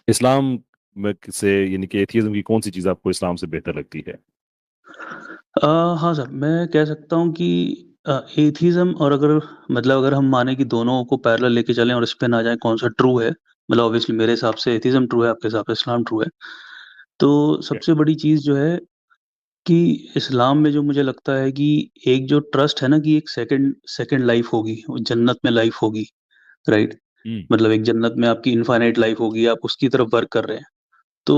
इस्लाम में से यानी कि एथियज्म की कौन सी चीज़ आपको इस्लाम से बेहतर लगती है? हाँ सर, मैं कह सकता हूँ कि एथिज़्म और अगर हम माने कि दोनों को पैरेलल लेके चलें और इस पे ना जाएँ कौन-सा ट्रू है, मतलब ऑब्वियसली मेरे हिसाब से एथिज़्म ट्रू है, आपके हिसाब से इस्लाम ट्रू है। तो Yeah. सबसे बड़ी चीज़ जो है कि इस्लाम में जो मुझे लगता है कि एक जो ट्रस्ट है ना कि एक सेकंड सेकंड लाइफ़ होगी, वो जन्नत में लाइफ़ होगी, राइट? हम्म। मतलब एक जन्नत में आपकी इनफ़ाइनाइट लाइफ़ होगी, आप उसकी तरफ वर्क कर रहे हैं। तो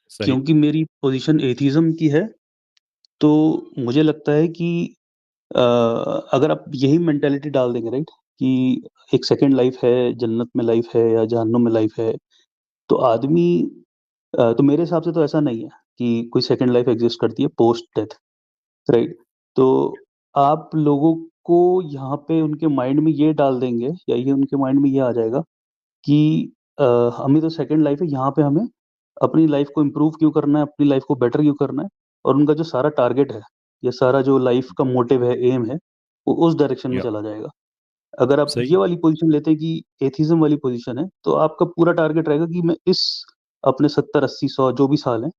सही। क्योंकि मेरी पोज़ीशन एथिज़्म की है, तो मुझे लगता है कि अ, अगर आप यही मेंटालिटी डाल देंगे, राइट, कि एक सेकंड लाइफ है, जन्नत में लाइफ है या जहन्नुम में लाइफ है, तो आदमी तो मेरे हिसाब से तो ऐसा नहीं है कि कोई सेकंड लाइफ एग्ज़िस्ट करती है पोस्ट डेथ, राइट? तो आप लोगों को यहाँ पे उनके माइंड में ये डाल देंगे या ये उनके माइंड में ये आ जाएगा कि अ, हमें तो सेकंड लाइफ है, यहाँ पे हमें अपनी लाइफ को इम्प्रूव क्यों करना है, अपनी लाइफ को बेटर क्यों करना है, और उनका जो सारा टारगेट है, या सारा जो लाइफ का मोटिव है, एम है, वो उस डायरेक्शन में या चला जाएगा। अगर आप सही। ये वाली पोज़ीशन लेते हैं कि एथिज़्म वाली पोज़ीशन है, तो आपका पूरा टारगेट रहेगा कि मैं इस अपने 70, 80, 100 जो भी साल हैं,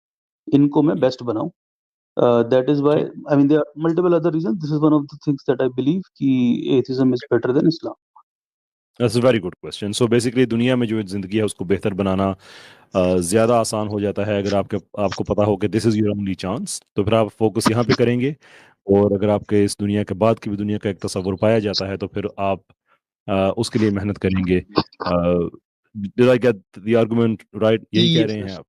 इनको मैं हम्म। बेस्ट बनाऊँ। दैट इज़ व्हाई ठीक। I mean there are multiple other reasons, this is one of the things that I believe कि atheism is better than Islam. That's a very good question. So basically दुनिया में जो जिंदगी है उसको बेहतर बनाना ज़्यादा आसान हो जाता है अगर आपको पता हो कि this is your only chance, तो फिर आप फोकस यहाँ पे करेंगे। और अगर आपके इस दुनिया के बाद की भी दुनिया का एक तस्वुर पाया जाता है तो फिर आप उसके लिए मेहनत करेंगे। Did I get the argument right? यही कह यस रहे हैं सर, आप?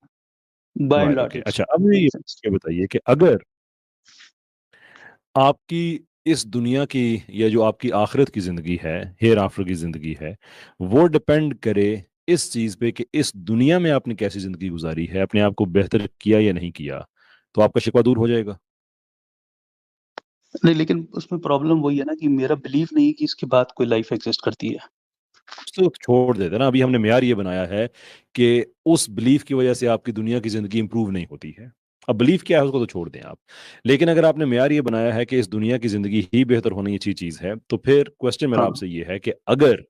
Bye and right, large okay. It's अच्छा, अब मुझे मेक्स सेंस। ये बताइए कि अगर आपकी इस दुनिया की या जो आपकी आखिरत की ज़िंदगी है, हेयर आफ्टर की ज़िंदगी है, वो डिपेंड करे इस चीज़ पे कि इस दुनिया में आपने कैसी ज़िंदगी गुजारी है, अपने आप को बेहतर किया या नहीं किया, तो आपका शिकवा दूर हो जाएगा। नहीं, लेकिन उसमें प्रॉब्लम वही है ना कि मेरा बिलीफ नहीं है कि इसके बाद कोई लाइफ़ एक्सिस्ट करती है। तो छोड़ देते हैं ना, अभी हमने मेयार ये बनाया है कि उस बिलीफ की वजह से आपकी दुनिया की ज़िंदगी इंप्रूव नहीं होती है। अब बिलीफ क्या है उसको तो छोड़ दें आप। लेकिन अगर आपने मेयार ये बनाया है कि इस दुनिया की ज़िंदगी ही बेहतर होनी अच्छी चीज़ है, तो फिर क्वेश्चन मेरा हाँ। आपसे ये है कि अगर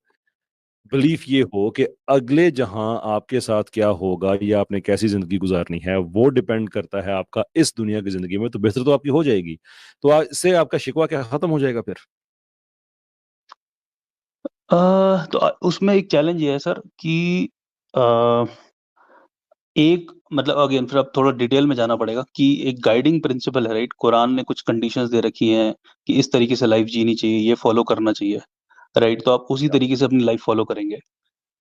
बिलीफ ये हो कि अगले जहां आपके साथ क्या होगा या आपने कैसी जिंदगी गुजारनी है वो डिपेंड करता है आपका इस दुनिया की जिंदगी में, तो बेहतर तो आपकी हो जाएगी। तो इससे आपका शिकवा क्या खत्म हो जाएगा फिर? तो उसमें एक चैलेंज ये है सर कि अ, एक मतलब अगेन फिर अब थोड़ा डिटेल में जाना पड़ेगा कि एक गाइडिंग प्रिंसिपल है, राइट? कुरान ने कुछ कंडीशंस दे रखी हैं कि इस तरीके से लाइफ जीनी चाहिए, ये फॉलो करना चाहिए, राइट? तो आप उसी तरीके से अपनी लाइफ फॉलो करेंगे।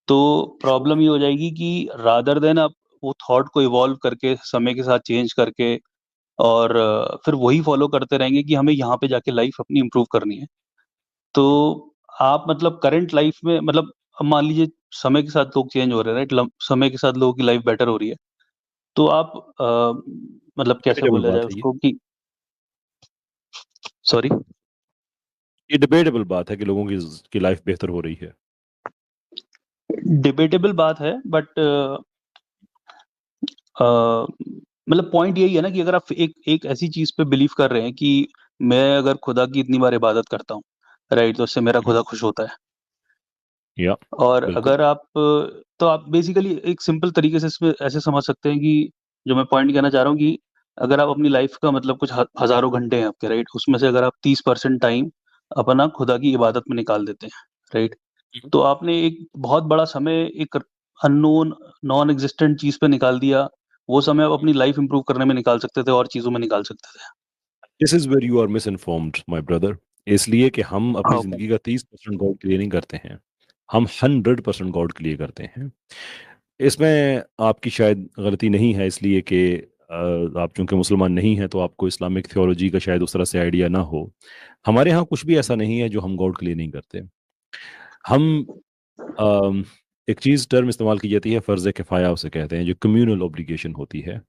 तो प्रॉब्लम ये हो जाएगी कि रादर देन आप वो थॉट को इवॉल्व करके समय के साथ चेंज करके और फिर वही फॉलो करते रहेंगे कि हमें यहाँ पे जाके लाइफ अपनी इम्प्रूव करनी है। तो आप मतलब करंट लाइफ में मतलब अब मान लीजिए समय के साथ लोग चेंज हो रहे हैं, राइट? समय के साथ लोगों की लाइफ बेटर हो रही है। तो आप मतलब कैसे डिबेटेबल बोला जाए बात है ये। उसको कि सॉरी? ये डिबेटेबल बात है कि लोगों की लाइफ बेहतर हो रही है। डिबेटेबल बात है बट मतलब पॉइंट यही है ना कि अगर आप एक एक ऐसी चीज़ पे बिलीव कर रहे हैं कि मैं अगर खुदा की इतनी बार इबादत करता हूँ, राइट? तो उससे मेरा खुदा खुश होता है। या और बिल्कुल। अगर आप तो आप बेसिकली एक सिंपल तरीके से इसमें ऐसे समझ सकते हैं कि जो मैं पॉइंट कहना चाह रहा हूँ कि अगर आप अपनी लाइफ का मतलब कुछ हज़ारों घंटे हैं आपके, राइट? उसमें से अगर आप 30% टाइम अपना खुदा की इबादत में निकाल देते हैं, राइट? तो आपने एक बहुत बड़ा समय एक अननोन, नॉन एक्जिस्टेंट चीज़ पे निकाल दिया। वो समय आप अपनी लाइफ इंप्रूव करने में निकाल सकते थे और चीज़ों में निकाल सकते थे। This is where you are misinformed my brother. इसलिए कि हम अपनी हाँ, ओके। जिंदगी का 30% गॉड के लिए नहीं करते हैं, हम 100% गॉड के लिए करते हैं। इसमें आपकी शायद गलती नहीं है, इसलिए कि आप चूंकि मुसलमान नहीं हैं तो आपको इस्लामिक थियोलॉजी का शायद उस तरह से आइडिया ना हो। हमारे यहाँ कुछ भी ऐसा नहीं है जो हम गॉड के लिए नहीं करते। हम अम, एक चीज़ टर्म इस्तेमाल की जाती है, फ़र्ज़ किफ़ाया उसे कहते हैं, जो कम्युनल ऑब्लिगेशन होती है।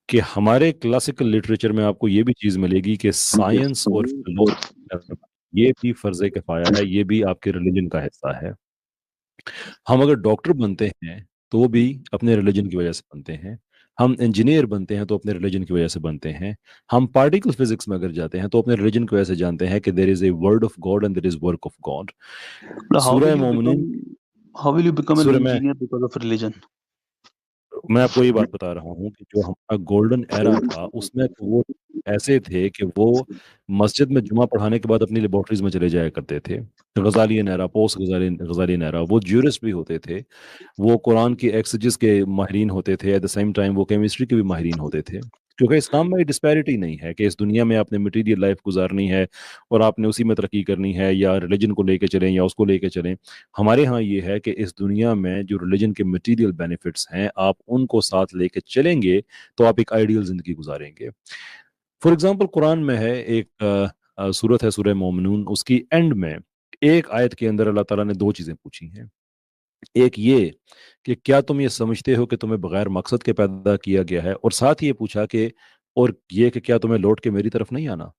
कि हमारे क्लासिकल लिटरेचर में आपको ये भी चीज़ मिलेगी कि साइंस और फिलोसफी ये भी फ़र्ज़ किफ़ाया है, ये भी आपके रिलीजन का हिस्सा है। हम अगर डॉक्टर बनते हैं, तो वो भी अपने रिलीजन की वजह से बनते हैं। हम इंजीनियर बनते हैं, तो अपने रिलीजन की वजह से बनते हैं। हम पार्टिकल फिज़िक्स में अगर जाते हैं, तो अपने रिलीजन की वजह से जानते हैं कि there is a word of God and there is work of God. How सूरह विल यू बिकम मोमिनीन how will you become an सूरह में इंजीनियर बिकॉज़ ऑफ रिलिजन? मैं आपको ये बात बता रहा हूँ कि जो हमारा गोल्डन एरा था उसमें तो वो ऐसे थे कि वो मस्जिद में जुमा पढ़ाने के बाद अपनी लेबोरेटरीज में चले जाया करते थे। गजालियन एरा, पोस्ट गजालियन एरा, वो ज्यूरिस्ट भी होते थे, वो कुरान की एक्सजेस के माहिरीन होते थे, एट द सेम टाइम वो केमिस्ट्री के भी माहिरीन होते थे। क्योंकि इस्लाम में डिस्पैरिटी नहीं है कि इस दुनिया में आपने मटीरियल लाइफ गुजारनी है और आपने उसी में तरक्की करनी है, या रिलीजन को लेके चलें या उसको लेके चलें। हमारे यहाँ ये है कि इस दुनिया में जो रिलीजन के मटेरियल बेनिफिट्स हैं आप उनको साथ लेके चलेंगे तो आप एक आइडियल जिंदगी गुजारेंगे। फॉर एग्जांपल कुरान में है एक सूरत है सूरह मोमिनून, उसकी एंड में एक आयत के अंदर अल्लाह ताला ने दो चीजें पूछी हैं। एक ये कि क्या तुम ये समझते हो कि तुम्हें बगैर मकसद के पैदा किया गया है, और साथ ही ये पूछा कि और ये कि क्या तुम्हें लौट के मेरी तरफ नहीं आना।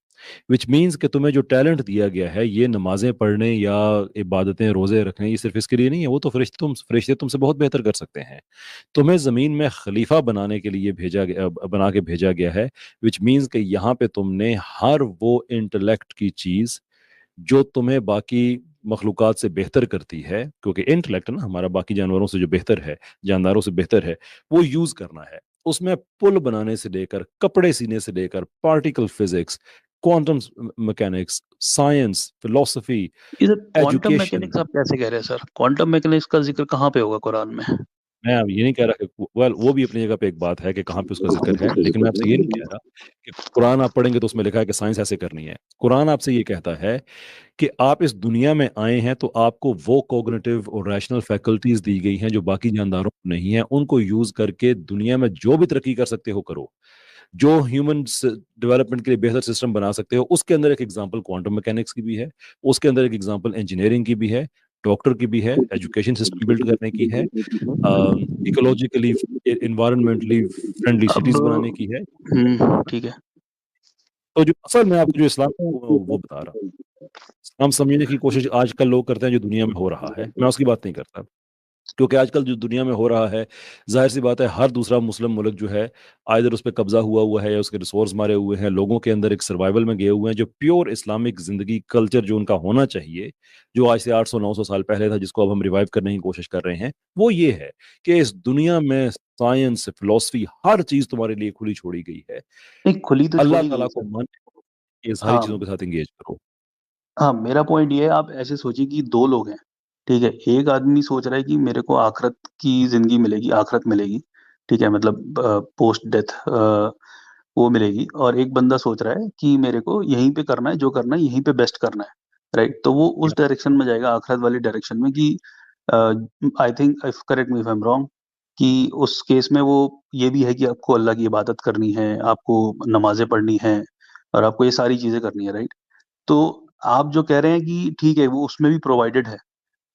विच मीन्स कि तुम्हें जो टैलेंट दिया गया है ये नमाजें पढ़ने या इबादतें रोजे रखने, ये सिर्फ इसके लिए नहीं है, वो तो फरिश्ते तुमसे बहुत बेहतर कर सकते हैं। तुम्हें ज़मीन में खलीफा बनाने के लिए भेजा गया, बना के भेजा गया है। विच मीन्स कि यहाँ पे तुमने हर वो इंटेलेक्ट की चीज़ जो तुम्हें बाकी मखलूक़ात से बेहतर करती है, क्योंकि इंटेलेक्ट ना हमारा बाकी जानवरों से जो बेहतर है, जानदारों से बेहतर है, वो यूज़ करना है। उसमें पुल बनाने से लेकर, कपड़े सीने से लेकर, particle physics, quantum mechanics, science, philosophy, ये सर क्वांटम एजुकेशन। मैकेनिक्स आप कैसे कह रहे हैं सर? क्वांटम मैकेनिक्स का ज़िक्र कहाँ पे होगा कुरान में? मैं अब ये नहीं कह रहा कि वेल वो भी अपनी जगह पे एक बात है कि कहाँ पे उसका जिक्र है, लेकिन मैं आपसे ये नहीं कह रहा कि कुरान आप पढ़ेंगे तो उसमें लिखा है कि साइंस ऐसे करनी है। कुरान आपसे ये कहता है कि आप इस दुनिया में आए हैं तो आपको वो कॉग्निटिव और रैशनल फैकल्टीज दी गई हैं जो बाकी जानदारों को नहीं है। उनको यूज करके दुनिया में जो भी तरक्की कर सकते हो करो, जो ह्यूमन डेवलपमेंट के लिए बेहतर सिस्टम बना सकते हो। उसके अंदर एक एग्जांपल क्वांटम मैकेनिक्स की भी है, उसके अंदर एक एग्जांपल इंजीनियरिंग की भी है, डॉक्टर की भी है, एजुकेशन सिस्टम बिल्ड करने की है, इकोलॉजिकली इन्वायरमेंटली फ्रेंडली सिटीज बनाने अब की है। ठीक है। तो जो असल में आपको जो इस्लाम है, वो बता रहा हूँ। इस्लाम समझने की कोशिश आजकल लोग करते हैं जो दुनिया में हो रहा है, मैं उसकी बात नहीं करता। क्योंकि आजकल जो दुनिया में हो रहा है, जाहिर सी बात है हर दूसरा मुस्लिम मुल्क जो है आइदर उस पर कब्जा हुआ हुआ है या उसके रिसोर्स मारे हुए हैं, लोगों के अंदर एक सर्वाइवल में गए हुए हैं। जो प्योर इस्लामिक जिंदगी कल्चर जो उनका होना चाहिए, जो आज से 800-900 साल पहले था, जिसको अब हम रिवाइव करने की कोशिश कर रहे हैं, वो ये है कि इस दुनिया में साइंस, फिलोसफी, हर चीज तुम्हारे लिए खुली छोड़ी गई है। नहीं, खुली तो अल्लाह छोड़ी गई ताला है को सर। मान के ये सारी चीजों हाँ, के साथ एंगेज करो। हाँ, मेरा पॉइंट ये है, आप ऐसे सोचिए कि 2 लोग हैं, ठीक है? एक आदमी सोच रहा है कि मेरे को आखिरत की ज़िंदगी मिलेगी, आखिरत मिलेगी, ठीक है? मतलब पोस्ट डेथ वो मिलेगी, और एक बंदा सोच रहा है कि मेरे को यहीं पे करना है, जो करना है यहीं पे बेस्ट करना है, राइट? तो वो उस डायरेक्शन में जाएगा, आखिरत वाली डायरेक्शन में, कि I think, if correct me if I am wrong, कि उस केस में वो ये भी है कि आपको अल्लाह की इबादत करनी है, आपको नमाज़ें पढ़नी हैं, और आपको ये सारी चीज़ें करनी है, राइट? तो आप जो कह रहे हैं कि ठीक है, वो उसमें भी प्रोवाइडेड है।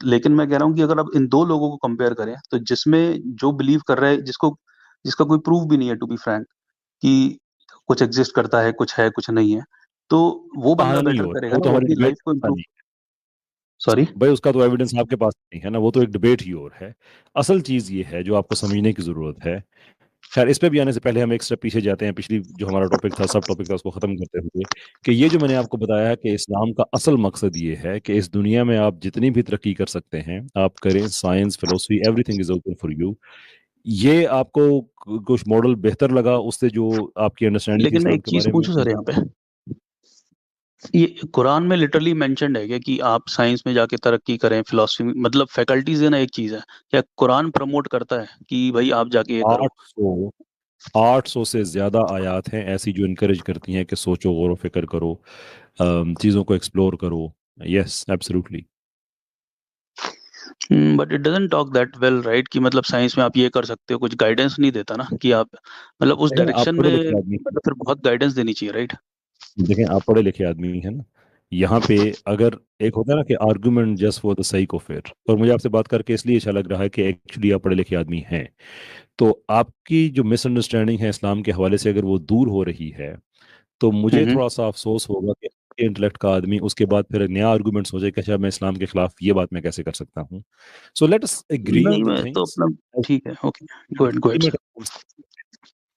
लेकिन मैं कह रहा हूँ कि अगर आप इन 2 लोगों को कंपेयर करें, तो जिसमें जो बिलीव कर रहा है, जिसका कोई प्रूफ भी नहीं है, टू बी फ्रैंक, कि कुछ एग्ज़िस्ट करता है, कुछ नहीं है, तो वो बंदा कहानी बेटर और है, करेगा वो ना, तो वो हमारी अपनी डिबेट लाइफ़ को इम्प्रूव। नहीं। सॉरी? भाई उसका तो एविडेंस आपके पास नहीं है ना, वो तो एक डिबेट ही और है। असल चीज ये है जो आपको समझने की जरूरत है। खैर, इस पे भी आने से पहले हम एक स्टेप पीछे जाते हैं, पिछली जो हमारा टॉपिक था, सब टॉपिक था, उसको खत्म करते हुए, कि ये जो मैंने आपको बताया कि इस्लाम का असल मकसद ये है कि इस दुनिया में आप जितनी भी तरक्की कर सकते हैं आप करें। Science, philosophy, everything is open for you. ये आपको कुछ मॉडल बेहतर लगा उससे जो आपकी अंडरस्टैंडिंग थी लेकिन मैं इस्लाम एक के चीज़ बारे में? पूछूँ सर यहाँ पे? ये कुरान में लिटरली मेंशन्ड है क्या कि आप साइंस में जाके तरक्की करें, फिलॉसफी में, मतलब फैकल्टीज़ देना एक चीज़ है। क्या कुरान प्रमोट करता है कि भई आप जाके ये करो? 800 800 से ज्यादा आयात हैं ऐसी जो इनकरेज करती हैं कि सोचो, गौर व फिक्र करो, चीज़ों को एक्सप्लोर करो। Yes, absolutely. But it doesn't talk that well, right? कि मतलब साइंस में आप ये कर सकते हो, कुछ गाइडेंस नहीं देता ना कि आप, मतलब उस देखें, आप डायरेक्शन पढ़े में लिखे आदमी हैं। फिर बहुत गाइडेंस देनी चाहिए, राइट? देखें, आप पढ़े लिखे आदमी हैं ना। यहाँ पे अगर एक होता है ना कि argument just for the sake of it, और मुझे आपसे बात करके इसलिए अच्छा लग रहा है कि एक्चुअली आप पढ़े लिखे आदमी हैं, तो आपकी जो मिसअंडरस्टैंडिंग है इस्लाम के हवाले से अगर वो दूर हो रही है, तो हुँ, मुझे हुँ। थोड़ा सा अफसोस होगा कि इंटेलेक्ट का आदमी उसके बाद फिर एक नया आर्गुमेंट सोचे कि अच्छा मैं इस्लाम के खिलाफ ये बात मैं कैसे कर सकता हूँ। सो लेट अस एग्री नहीं, ऑन द मैं तो थिंग्स। अपना ठीक है, ओके। Go ahead sir.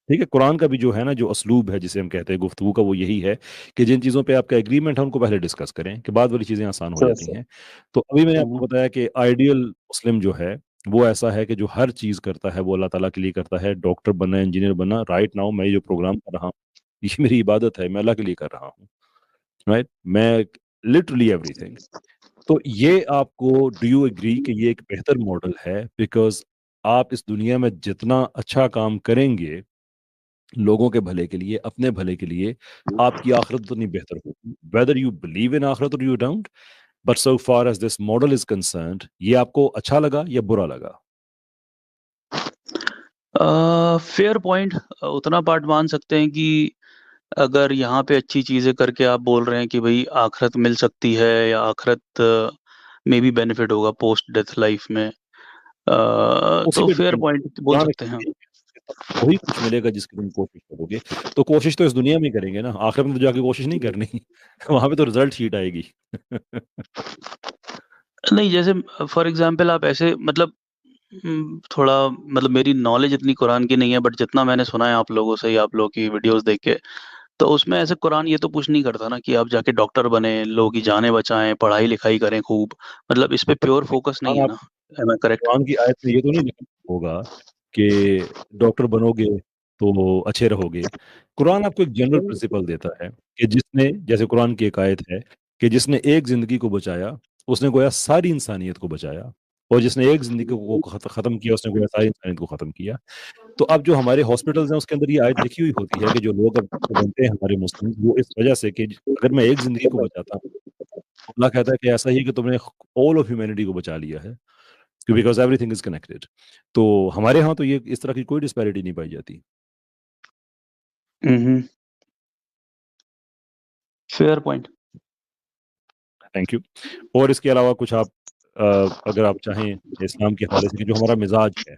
ठीक है, कुरान का भी जो है ना जो असलूब है जिसे हम कहते हैं गुफ्तगू का, वो यही है कि जिन चीज़ों पे आपका एग्रीमेंट है उनको पहले डिस्कस करें, कि बाद वाली चीज़ें आसान हो श्योर, जाती श्योर। हैं। तो अभी मैंने हुँ, हुँ। आपको बताया कि आइडियल मुस्लिम जो है वो ऐसा है कि जो हर चीज़ करता है वो अल्लाह ताला के लिए करता है। डॉक्टर बनना, इंजीनियर बनना, राइट नाउ मैं ये जो प्रोग्राम कर रहा हूँ, ये मेरी इबादत है, मैं अल्लाह के लिए कर रहा हूँ। राइट, मैं लिटरली एवरीथिंग। तो ये आपको, डू यू एग्री कि ये एक बेहतर मॉडल है? बिकॉज आप इस दुनिया में जितना अच्छा काम करेंगे लोगों के भले के लिए, अपने भले के लिए, आपकी आखिरत उतनी बेहतर होगी, वेदर यू बिलीव इन आखिरत और you don't. But so far as this model is concerned, ये आपको अच्छा लगा या बुरा लगा? Fair point. उतना पार्ट मान सकते हैं कि अगर यहाँ पे अच्छी चीज़ें करके आप बोल रहे हैं कि भई आखिरत मिल सकती है या आखिरत में भी बेनिफिट होगा पोस्ट डेथ लाइफ में, उसी तो पे फेयर डिपेंड पॉइंट बोल कुरान सकते हैं हम। एक्चुअली वही कुछ मिलेगा जिसकी तुम कोशिश करोगे। तो कोशिश तो इस दुनिया में ही करेंगे ना, आखिरत में तो जाके कोशिश नहीं करनी। वहां पे तो रिजल्ट शीट आएगी। नहीं, जैसे फॉर एग्ज़ाम्पल आप ऐसे मतलब थोड़ा मतलब मेरी नॉलेज इतनी कुरान की नहीं है, बट जितना मैंने सुना है आप लोगों से या आप लोगों की वीडियोज़ देख के, तो उसमें ऐसे कुरान ये तो पुश नहीं करता ना कि आप जाके डॉक्टर बने, लोगों की जानें बचाएँ, पढ़ाई-लिखाई करें खूब। मतलब इस पे प्योर फोकस नहीं है कुरान ना। एम आई करेक्ट? कुरान की आयत में ये तो नहीं लिखा होगा कि डॉक्टर बनोगे तो अच्छे रहोगे। कुरान आपको एक जनरल प्रिंसिपल देता है कि जिसने, जैसे कुरान की एक आयत है कि जिसने एक जिंदगी को बचाया उसने गोया सारी इंसानियत को बचाया, और जिसने एक जिंदगी को खत्म किया उसने गोया सारी इंसानियत को खत्म किया। तो अब जो हमारे हॉस्पिटल्स हैं उसके अंदर ये आयत लिखी हुई होती है कि जो लोग अब बनते हैं हमारे मुस्लिम, वो इस वजह से कि अगर मैं एक जिंदगी को बचाता हूँ, अल्लाह कहता है कि ऐसा ही है कि तुमने ऑल ऑफ ह्यूमैनिटी को बचा लिया है, बिकॉज एवरीथिंग इज कनेक्टेड। तो हमारे यहाँ तो ये इस तरह की कोई डिस्पैरिटी नहीं पाई जाती। हुँ, हुँ। Fair point. Thank you. और इसके अलावा कुछ आप अ, अगर आप चाहें इस्लाम के हवाले से कि जो हमारा मिजाज है,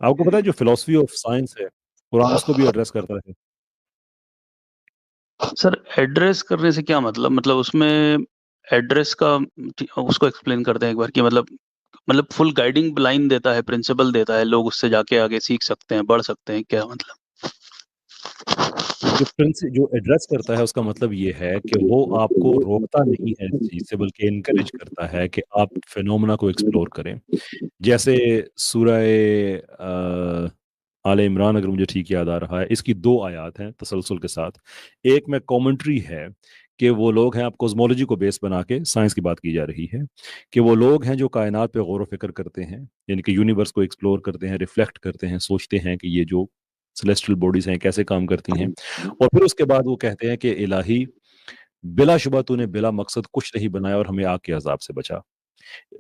आपको पता है जो फिलोसफी ऑफ साइंस है कुरान उसको भी एड्रेस करता है। सर एड्रेस करने से क्या मतलब? मतलब उसमें एड्रेस का उसको एक्सप्लेन कर दें एक बार कि मतलब फुल गाइडिंग लाइन देता है, प्रिंसिपल देता है, लोग उससे जाके आगे सीख सकते हैं, बढ़ सकते हैं, क्या मतलब? जो प्रिंस जो एड्रेस करता है उसका मतलब ये है कि वो आपको रोकता नहीं है इस चीज से, बल्कि इनकरेज करता है कि आप फिनोमेना को एक्सप्लोर करें। जैसे सूरह आले इमरान, अगर मुझे ठीक याद आ रहा है, इसकी दो आयत हैं तसलसल के साथ। एक में कमेंट्री है कि वो लोग हैं, आप कॉस्मोलॉजी को बेस बना के साइंस की बात की जा रही है, कि वो लोग हैं जो कायनात पे गौर व फिक्र करते हैं, यानी कि यूनिवर्स को एक्सप्लोर करते हैं, रिफ्लेक्ट करते हैं, सोचते हैं कि ये जो सेलेस्टियल बॉडीज हैं कैसे काम करती हैं। और फिर उसके बाद वो कहते हैं कि इलाही, बिलाशुबा तूने बिला मकसद कुछ नहीं बनाया और हमें आग के अजाब से बचा।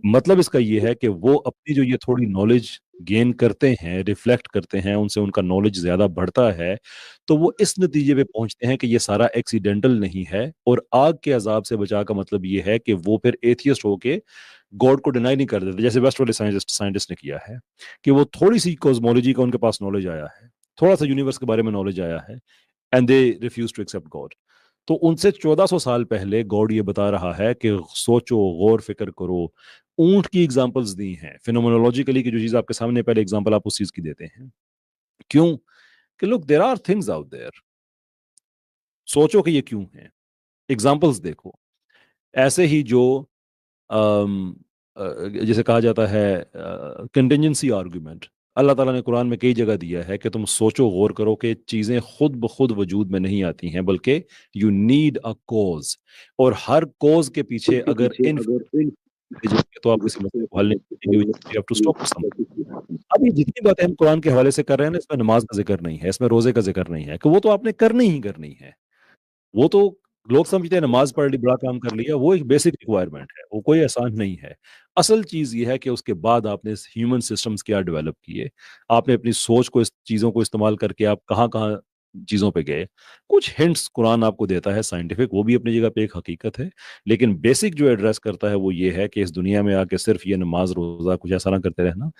मतलब इसका ये है कि वो अपनी जो ये थोड़ी नॉलेज गेन करते हैं, रिफ्लेक्ट करते हैं, उनसे उनका नॉलेज ज़्यादा बढ़ता है, तो वो इस नतीजे पे पहुँचते हैं कि ये सारा एक्सीडेंटल नहीं है, और आग के अज़ाब से बचाव का मतलब ये है कि वो फिर एथियस्ट होके गॉड को डिनाई नहीं कर देते, जैसे वेस्ट वाले साइंटिस्ट ने किया है, कि वो थोड़ी-सी कॉस्मोलॉजी का उनके पास नॉलेज आया है, थोड़ा-सा यूनिवर्स के बारे में नॉलेज आया है, and they refuse to accept God. तो उनसे 1400 साल पहले गॉड ये बता रहा है कि सोचो, गौर फिक्र करो। ऊंट की एग्जांपल्स दी हैं फिनोमेनोलॉजिकली, की जो चीज आपके सामने पहले एग्जांपल आप उस चीज की देते हैं। क्यों? कि लोग, there are things out there, सोचो कि ये क्यों है, एग्जांपल्स देखो। ऐसे ही जो अम, जैसे कहा जाता है कंटिजेंसी आर्गुमेंट, अल्लाह ताला ने कुरान में कई जगह दिया है कि तुम सोचो, गौर करो कि चीज़ें खुद ब खुद वजूद में नहीं आती हैं, बल्कि यू नीड अ कॉज, और हर कॉज के पीछे उसके अगर पीछे इन अगर इन भेजेंगे तो आप किसी मसले को हल नहीं करेंगे, यू हैव टू स्टॉप सम। अब ये जितनी बातें हम कुरान के हवाले से कर रहे हैं ना, इसमें नमाज का जिक्र नहीं है, इसमें रोजे का जिक्र नहीं है, कि वो तो आपने करनी ही करनी है। वो तो लोग समझते हैं नमाज पढ़ ली बड़ा काम कर लिया, वो एक बेसिक रिक्वायरमेंट है, वो कोई आसान नहीं है। असल चीज ये है कि उसके बाद आपने ह्यूमन सिस्टम्स क्या डेवलप किए, आपने अपनी सोच को, इस चीजों को इस्तेमाल करके आप कहाँ कहाँ चीजों पे गए। कुछ हिंट्स कुरान आपको देता है साइंटिफिक, वो भी अपनी जगह पे एक हकीकत है, लेकिन बेसिक जो एड्रेस करता है वो ये है कि इस दुनिया में आके सिर्फ ये नमाज रोजा कुछ ऐसा ना करते रहना।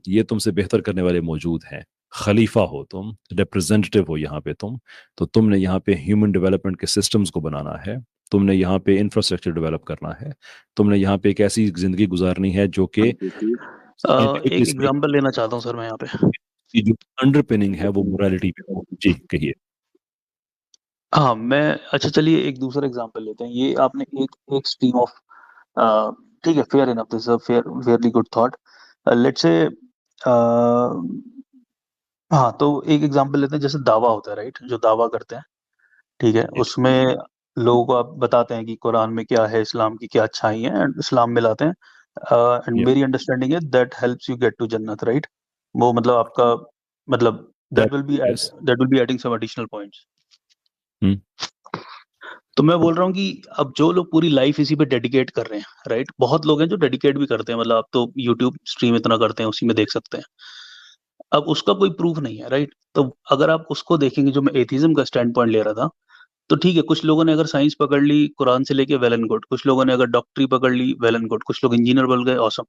ये तुमसे बेहतर करने वाले मौजूद हैं। खलीफा हो तुम, रिप्रेजेंटेटिव हो यहाँ पे तुम, तो तुमने यहाँ पे ह्यूमन डेवलपमेंट के सिस्टम्स को बनाना है, तुमने यहाँ पे इंफ्रास्ट्रक्चर डेवलप करना है, तुमने यहाँ पे एक ऐसी जिंदगी गुजारनी है जो कि साइंटिफिकली एक स्पीक, एग्ज़ाम्पल लेना चाहता हूँ सर मैं यहाँ पे। की जो अंडरपिनिंग है वो मोरालिटी पे हो। जी कहिए। हाँ, मैं अच्छा चलिए एक दूसरा एग्ज़ाम्पल लेते हैं। ये आपने एक एक स्ट्रीम ऑफ ठीक है, fair enough, this is a fairly good thought. Let's say हाँ, तो एक एग्जांपल लेते हैं, जैसे दावा होता है, राइट? जो दावा करते हैं, ठीक है, उसमें लोगों को आप बताते हैं कि कुरान में क्या है, इस्लाम की क्या अच्छाई है, एंड इस्लाम में लाते हैं, एंड Yeah, मेरी अंडरस्टैंडिंग है that helps you get to जन्नत, राइट? वो मतलब आपका, मतलब that yes. That will be adding some additional points. हम्म, तो मैं बोल रहा हूँ कि अब जो लोग पूरी लाइफ इसी पे डेडिकेट कर रहे हैं, राइट? बहुत लोग हैं जो डेडिकेट भी करते हैं, मतलब आप तो यूट्यूब स्ट्रीम इतना करते हैं, उसी में देख सकते हैं। अब उसका कोई प्रूफ नहीं है, राइट? तो अगर आप उसको देखेंगे, जो मैं एथिज्म का स्टैंड पॉइंट ले रहा था, तो ठीक है, कुछ लोगों ने अगर साइंस पकड़ ली कुरान से लेके, वेल एंड गुड। कुछ लोगों ने अगर डॉक्टरी पकड़ ली, वेल एंड गुड। कुछ लोग इंजीनियर बन गए, ऑसम।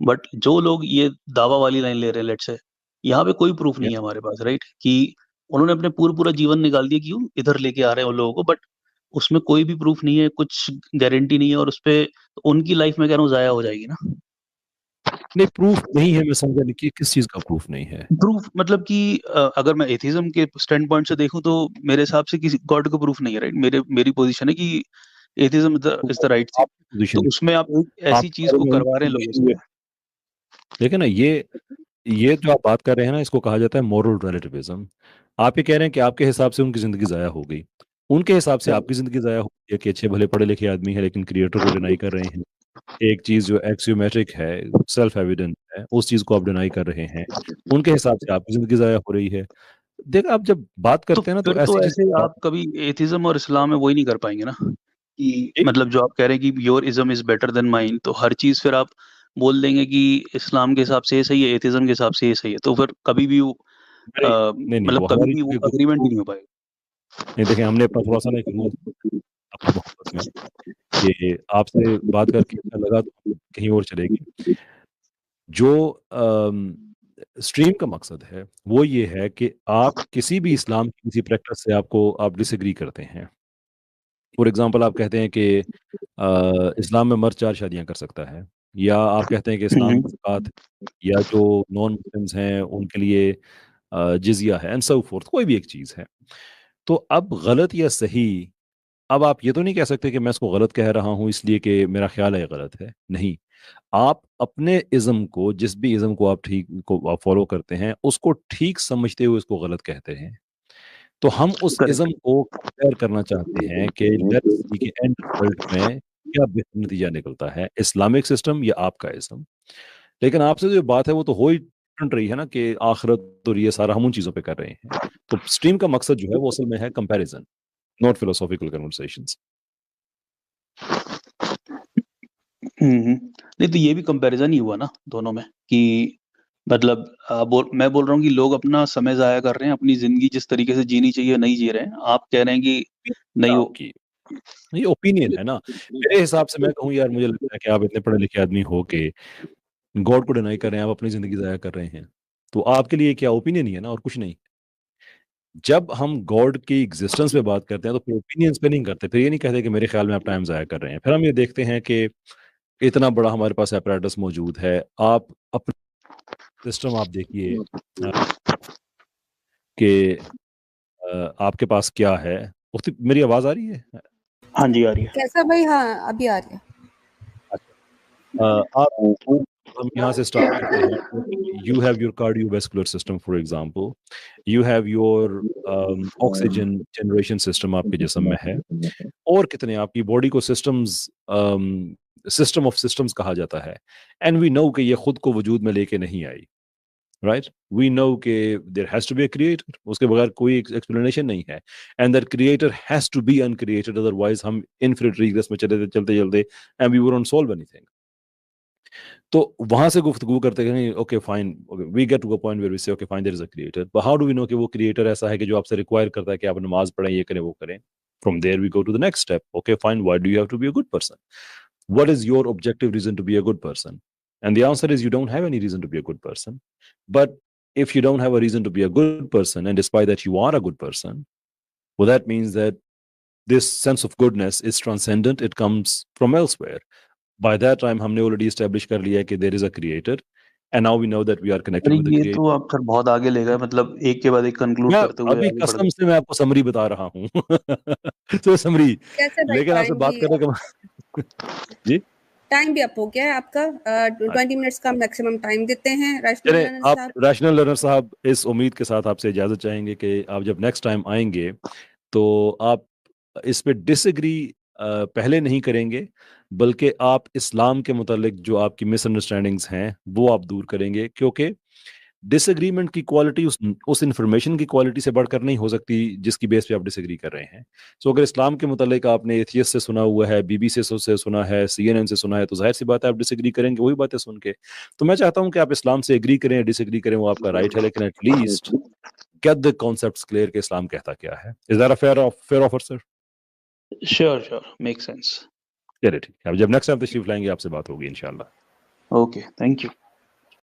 बट जो लोग ये दावा वाली लाइन ले रहे हैं, लेट्स से, यहाँ पे कोई प्रूफ yeah. नहीं है हमारे पास, राइट? कि उन्होंने अपने पूरा पूरा जीवन निकाल दिया, क्यों इधर लेके आ रहे हैं उन लोगों को, बट उसमें कोई भी प्रूफ नहीं है, कुछ गारंटी नहीं है, और उसपे उनकी लाइफ में कह रहा हूँ जाया हो जाएगी ना। नहीं, प्रूफ नहीं है, मैं समझा नहीं कि किस चीज का प्रूफ नहीं है। प्रूफ मतलब कि अगर मैं एथिज्म के स्टैंड पॉइंट से देखूं, तो मेरे हिसाब से किसी गॉड का प्रूफ नहीं है, राइट? मेरी पोजीशन है कि एथिज्म तो इज द राइट थिंग। आपकी तो पोजीशन, उसमें आप एक ऐसी आपके चीज बारे को में करवा उनकी रहे हैं लोगों पोजीशन, से। देखिए ना, ये जो आप बात कर रहे हैं ना, इसको कहा जाता है मॉरल रिलेटिविज्म। आप ये कह रहे हैं कि आपके हिसाब से उनकी जिंदगी जाया हो गई, उनके हिसाब से आपकी जिंदगी जाया हो गई है कि अच्छे भले पढ़े लिखे आदमी है लेकिन क्रिएटर को डिनाई कर रहे हैं। एक चीज जो एक्सियोमेट्रिक है, सेल्फ एविडेंट है, उस चीज को आप डिनाई कर रहे हैं, उनके हिसाब से आपकी जिंदगी जाया हो रही है। देख, आप जब बात तो करते हैं ना तो फिर तो ऐसी चीज ऐसे आप कभी एथिज्म और इस्लाम में वही नहीं कर पाएंगे ना, कि जी, मतलब जो आप कह रहे हैं कि your ism is better than mine, तो हर चीज फिर आप बोल देंगे कि इस्लाम के हिसाब से ये सही है, एथिज्म के हिसाब से ये सही है, तो फिर कभी भी वो नहीं नहीं, मतलब वो कभी हमारी भी वो चूंकि अग्रीमेंट ही गुफ्तगू, नहीं हो पाएगा। नहीं देखें, हमने अपना थोड़ा सा ना एक रूल अपनी मोहब्बत में कि आपसे बात करके अच्छा लगा तो हम कहीं और चलेंगे। जो स्ट्रीम का मकसद है वो ये है कि आप किसी भी इस्लाम की किसी प्रैक्टिस से आप डिसएग्री करते हैं। फॉर एग्जांपल, आप कहते हैं कि इस्लाम में मर्द 4 शादियां कर सकता है, या आप कहते हैं कि इस्लाम हम्म। में ज़कात, या जो नॉन मुस्लिम्स हैं उनके लिए जिजिया है, एंड सो फोर्थ, कोई भी एक चीज़ है। तो अब गलत या सही, अब आप ये तो नहीं कह सकते कि मैं इसको गलत कह रहा हूं इसलिए कि मेरा ख्याल है ये गलत है। नहीं, आप अपने इज्म को, जिस भी इज्म को आप ठीक को आप फॉलो करते हैं, उसको ठीक समझते हुए उसको गलत कहते हैं। तो हम उस करेक्ट। इज्म को कंपेयर करना चाहते हैं कि लेट्स सी कि एंड रिजल्ट में क्या बेहतर नतीजा निकलता है, इस्लामिक सिस्टम या आपका इज्म। लेकिन आपसे जो बात है वो तो हो ही टूट रही है ना कि आखिरत और ये सारा हम उन चीज़ों पे कर रहे हैं। तो स्ट्रीम का मकसद जो है वो असल में है कंपैरिजन, नॉट फिलोसॉफिकल कन्वर्सेशंस। नहीं, तो ये भी कंपैरिजन ही हुआ ना दोनों में, कि मतलब मैं बोल रहा हूँ कि लोग अपना समय जाया कर रहे हैं, अपनी जिंदगी जिस तरीके से जीनी चाहिए नहीं जी रहे हैं। आप कह रहे हैं कि नहीं वो। आपकी ये ओपिनियन है ना। मेरे हिसाब से मैं कहूँ यार, मुझे लगता है कि आप इतने पढ़े लिखे आदमी हो के गॉड को डिनाई कर रहे हैं, आप अपनी जिंदगी जाया कर रहे हैं, तो आपके लिए क्या ओपिनियन ही है ना, और कुछ नहीं। जब हम गॉड की एग्जिस्टेंस पे बात करते हैं तो फिर ओपिनियंस पे नहीं करते, फिर ये नहीं कहते कि मेरे ख्याल में आप टाइम जाया कर रहे हैं, फिर हम ये देखते हैं कि इतना बड़ा हमारे पास apparatus मौजूद है। आप अपना सिस्टम आप देखिए कि आपके पास क्या है। मेरी आवाज आ रही है? हाँ जी, आ रही कैसा भाई? हाँ, अभी आ रही है। अच्छा, आप हम यहाँ से स्टार्ट करते हैं। You have your cardiovascular system for example, you have your oxygen generation system आपके जिस्म में है, और कितने आपकी बॉडी को सिस्टम ऑफ सिस्टम्स कहा जाता है। एंड वी नो कि ये खुद को वजूद में लेके नहीं आई, राइट? वी नो कि there has to be a creator, उसके बगैर कोई एक्सप्लेनेशन नहीं है। And that creator has to be uncreated, otherwise हम इनफिनिट रिग्रेस में चले चलते चलते and we won't solve anything. तो वहां से गुफ्तगू करते हैं, okay fine, we get to a point where we say okay fine, there is a creator, but how do we know कि वो क्रिएटर ऐसा है कि जो आपसे रिक्वायर करता है कि आप नमाज पढ़ें, ये करें, वो करें? From there we go to the next step, okay fine, why do you have to be a good person? What is your objective reason to be a good person? And the answer is you don't have any reason to be a good person. But if you don't have a reason to be a good person, and despite that you are a good person, well, that means that this sense of goodness is transcendent, it comes from elsewhere. By that time हमने already established कर लिया है कि there is a creator, and now we know that we are अरे connected with the ये creator. तो आप फिर बहुत आगे ले गए, मतलब एक के बाद एक कंक्लूड मैं करते हुए अभी आगे बढ़ कसम गए। से मैं आपको समरी बता रहा हूँ तो समरी, कैसे भाई लेकिन आपसे बात काइंडली करने का जी, टाइम भी अप हो गया है आपका। 20 मिनट्स का मैक्सिमम टाइम देते हैं राशनल चले लर्नर आप साहब। रैशनल लर्नर साहब, इस उम्मीद के साथ आपसे इजाज़त चाहेंगे कि आप जब नेक्स्ट टाइम आएंगे तो आप इस पे डिसएग्री पहले नहीं करेंगे, बल्कि आप इस्लाम के मुतालिक जो आपकी मिसअंडरस्टैंडिंग्स हैं वो आप दूर करेंगे, क्योंकि डिसएग्रीमेंट की क्वालिटी उस इंफॉर्मेशन की क्वालिटी से बढ़कर नहीं हो सकती जिसकी बेस पे आप डिसएग्री कर रहे हैं। सो अगर इस्लाम के मुतालिक आपने एथियस्ट से सुना हुआ है, बीबीसी से सुना है, सीएनएन से सुना है, तो जाहिर सी बात है आप डिसएग्री करेंगे वही बातें सुन के। तो मैं चाहता हूं कि आप इस्लाम से एग्री करें, डिसएग्री करें, वो आपका राइट है, लेकिन at least get the concepts clear कि इस्लाम कहता क्या है। Is that a fair offer sir? Sure, make sense. चलिए ठीक है, अब जब नेक्स्ट टाइम तशरीफ लाएंगे आपसे बात होगी इंशाल्लाह। Okay, thank you.